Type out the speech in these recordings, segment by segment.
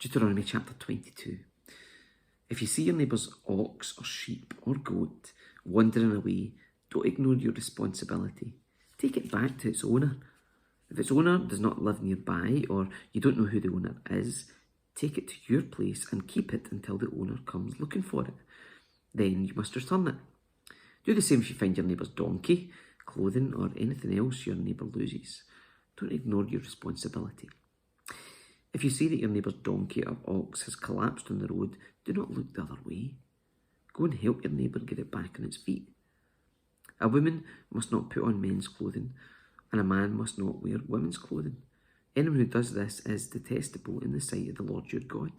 Deuteronomy chapter 22. If you see your neighbour's ox or sheep or goat wandering away, don't ignore your responsibility. Take it back to its owner. If its owner does not live nearby or you don't know who the owner is, take it to your place and keep it until the owner comes looking for it. Then you must return it. Do the same if you find your neighbour's donkey, clothing or anything else your neighbour loses. Don't ignore your responsibility. If you see that your neighbour's donkey or ox has collapsed on the road, do not look the other way. Go and help your neighbour get it back on its feet. A woman must not put on men's clothing, and a man must not wear women's clothing. Anyone who does this is detestable in the sight of the Lord your God.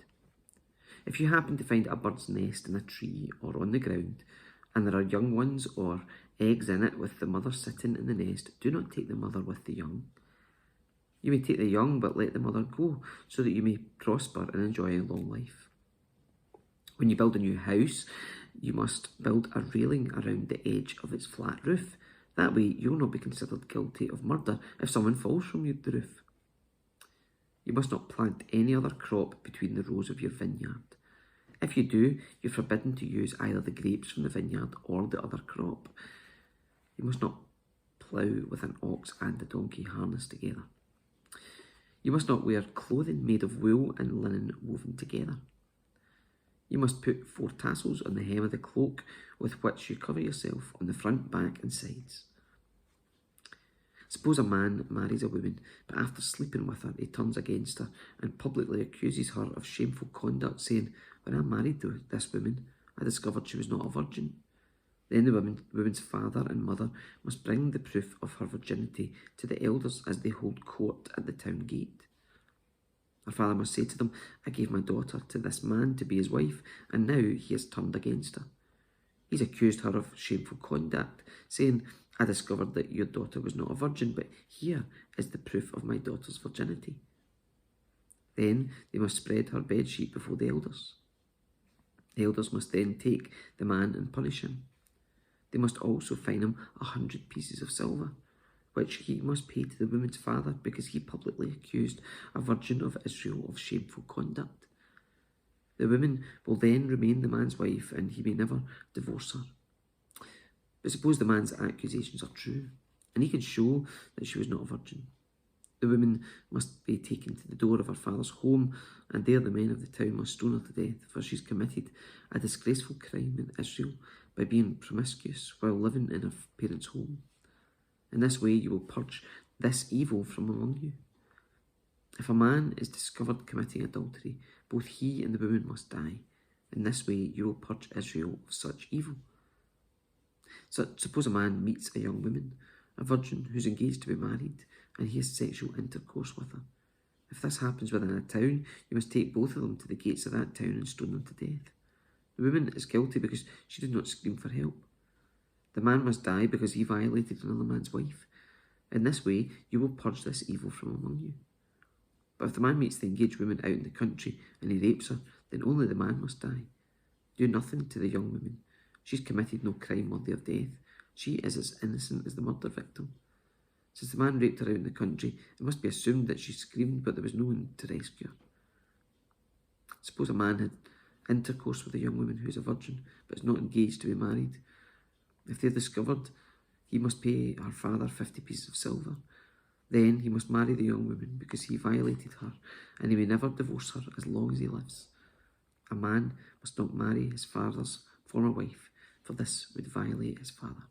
If you happen to find a bird's nest in a tree or on the ground, and there are young ones or eggs in it with the mother sitting in the nest, do not take the mother with the young. You may take the young, but let the mother go, so that you may prosper and enjoy a long life. When you build a new house, you must build a railing around the edge of its flat roof. That way, you will not be considered guilty of murder if someone falls from the roof. You must not plant any other crop between the rows of your vineyard. If you do, you're forbidden to use either the grapes from the vineyard or the other crop. You must not plough with an ox and a donkey harnessed together. You must not wear clothing made of wool and linen woven together. You must put 4 tassels on the hem of the cloak with which you cover yourself on the front, back and sides. Suppose a man marries a woman, but after sleeping with her, he turns against her and publicly accuses her of shameful conduct, saying, "When I married this woman, I discovered she was not a virgin." Then the woman's father and mother must bring the proof of her virginity to the elders as they hold court at the town gate. Her father must say to them, "I gave my daughter to this man to be his wife, and now he has turned against her. He's accused her of shameful conduct, saying, 'I discovered that your daughter was not a virgin, but here is the proof of my daughter's virginity.' Then they must spread her bedsheet before the elders. The elders must then take the man and punish him. They must also fine him 100 pieces of silver, which he must pay to the woman's father because he publicly accused a virgin of Israel of shameful conduct. The woman will then remain the man's wife and he may never divorce her. But suppose the man's accusations are true and he can show that she was not a virgin. The woman must be taken to the door of her father's home, and there the men of the town must stone her to death, for she's committed a disgraceful crime in Israel by being promiscuous while living in her parents' home. In this way you will purge this evil from among you. If a man is discovered committing adultery, both he and the woman must die. In this way you will purge Israel of such evil. So, suppose a man meets a young woman, a virgin who's engaged to be married, and he has sexual intercourse with her. If this happens within a town, you must take both of them to the gates of that town and stone them to death. The woman is guilty because she did not scream for help. The man must die because he violated another man's wife. In this way, you will purge this evil from among you. But if the man meets the engaged woman out in the country and he rapes her, then only the man must die. Do nothing to the young woman. She's committed no crime worthy of death. She is as innocent as the murder victim. Since the man raped her out in the country, it must be assumed that she screamed, but there was no one to rescue her. Suppose a man had intercourse with a young woman who is a virgin, but is not engaged to be married. If they are discovered, he must pay her father 50 pieces of silver. Then he must marry the young woman because he violated her, and he may never divorce her as long as he lives. A man must not marry his father's former wife, for this would violate his father.